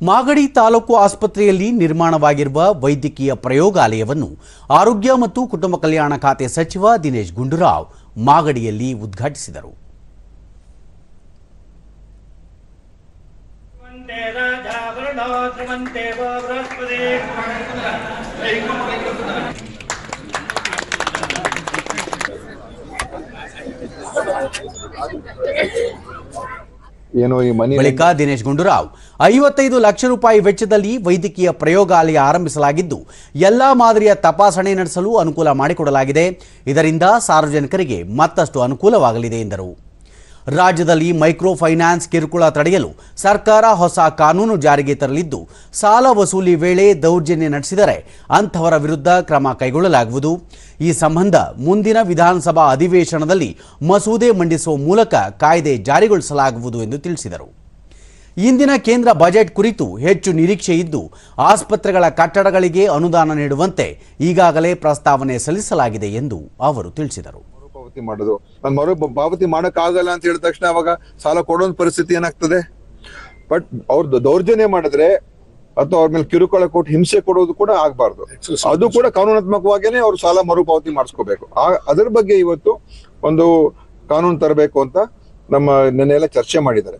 ಮಾಗಡಿ ತಾಲೂಕು ಆಸ್ಪತ್ರೆಯಲ್ಲಿ ನಿರ್ಮಾಣವಾಗಿರುವ ವೈದ್ಯಕೀಯ ಪ್ರಯೋಗಾಲಯವನ್ನು ಆರೋಗ್ಯ ಮತ್ತು ಕುಟುಂಬ ಕಲ್ಯಾಣ ಖಾತೆ ಸಚಿವ ದಿನೇಶ್ ಗುಂಡೂರಾವ್ ಮಾಗಡಿಯಲ್ಲಿ ಉದ್ಘಾಟಿಸಿದರು. ಬಳಿಕ ದಿನೇಶ್ ಗುಂಡೂರಾವ್ 55 ಲಕ್ಷ ರೂಪಾಯಿ ವೆಚ್ಚದಲ್ಲಿ ವೈದ್ಯಕೀಯ ಪ್ರಯೋಗಾಲಯ ಆರಂಭಿಸಲಾಗಿದ್ದು ಎಲ್ಲಾ ಮಾದರಿಯ ತಪಾಸಣೆ ನಡೆಸಲು ಅನುಕೂಲ ಮಾಡಿಕೊಡಲಾಗಿದೆ. ಇದರಿಂದ ಸಾರ್ವಜನಿಕರಿಗೆ ಮತ್ತಷ್ಟು ಅನುಕೂಲವಾಗಲಿದೆ ಎಂದರು. ರಾಜ್ಯದಲ್ಲಿ ಮೈಕ್ರೋ ಫೈನಾನ್ಸ್ ಕಿರುಕುಳ ತಡೆಯಲು ಸರ್ಕಾರ ಹೊಸ ಕಾನೂನು ಜಾರಿಗೆ ತರಲಿದ್ದು, ಸಾಲ ವಸೂಲಿ ವೇಳೆ ದೌರ್ಜನ್ಯ ನಡೆಸಿದರೆ ಅಂಥವರ ವಿರುದ್ಧ ಕ್ರಮ ಕೈಗೊಳ್ಳಲಾಗುವುದು. ಈ ಸಂಬಂಧ ಮುಂದಿನ ವಿಧಾನಸಭಾ ಅಧಿವೇಶನದಲ್ಲಿ ಮಸೂದೆ ಮಂಡಿಸುವ ಮೂಲಕ ಕಾಯ್ದೆ ಜಾರಿಗೊಳಿಸಲಾಗುವುದು ಎಂದು ತಿಳಿಸಿದರು. ಇಂದಿನ ಕೇಂದ್ರ ಬಜೆಟ್ ಕುರಿತು ಹೆಚ್ಚು ನಿರೀಕ್ಷೆ ಇದ್ದು, ಆಸ್ಪತ್ರೆಗಳ ಕಟ್ಟಡಗಳಿಗೆ ಅನುದಾನ ನೀಡುವಂತೆ ಈಗಾಗಲೇ ಪ್ರಸ್ತಾವನೆ ಸಲ್ಲಿಸಲಾಗಿದೆ ಎಂದು ಅವರು ತಿಳಿಸಿದರು. ಮಾಡೋದು ಮರುಪಾವತಿ ಮಾಡಕ್ಕಾಗಲ್ಲ ಅಂತ ಹೇಳಿದ ತಕ್ಷಣ ಅವಾಗ ಸಾಲ ಕೊಡೋ ಪರಿಸ್ಥಿತಿ ಏನಾಗ್ತದೆ. ಬಟ್ ಅವ್ರ ದೌರ್ಜನ್ಯ ಮಾಡಿದ್ರೆ ಅಥವಾ ಅವ್ರ ಮೇಲೆ ಕಿರುಕುಳ ಕೊಟ್ಟು ಹಿಂಸೆ ಕೊಡೋದು ಕೂಡ ಆಗ್ಬಾರ್ದು. ಅದು ಕೂಡ ಕಾನೂನಾತ್ಮಕವಾಗಿನೇ ಅವ್ರು ಸಾಲ ಮರುಪಾವತಿ ಮಾಡಿಸ್ಕೋಬೇಕು. ಅದ್ರ ಬಗ್ಗೆ ಇವತ್ತು ಒಂದು ಕಾನೂನು ತರಬೇಕು ಅಂತ ನಮ್ಮ ನೆನ್ನೆಲ್ಲ ಚರ್ಚೆ ಮಾಡಿದ್ದಾರೆ.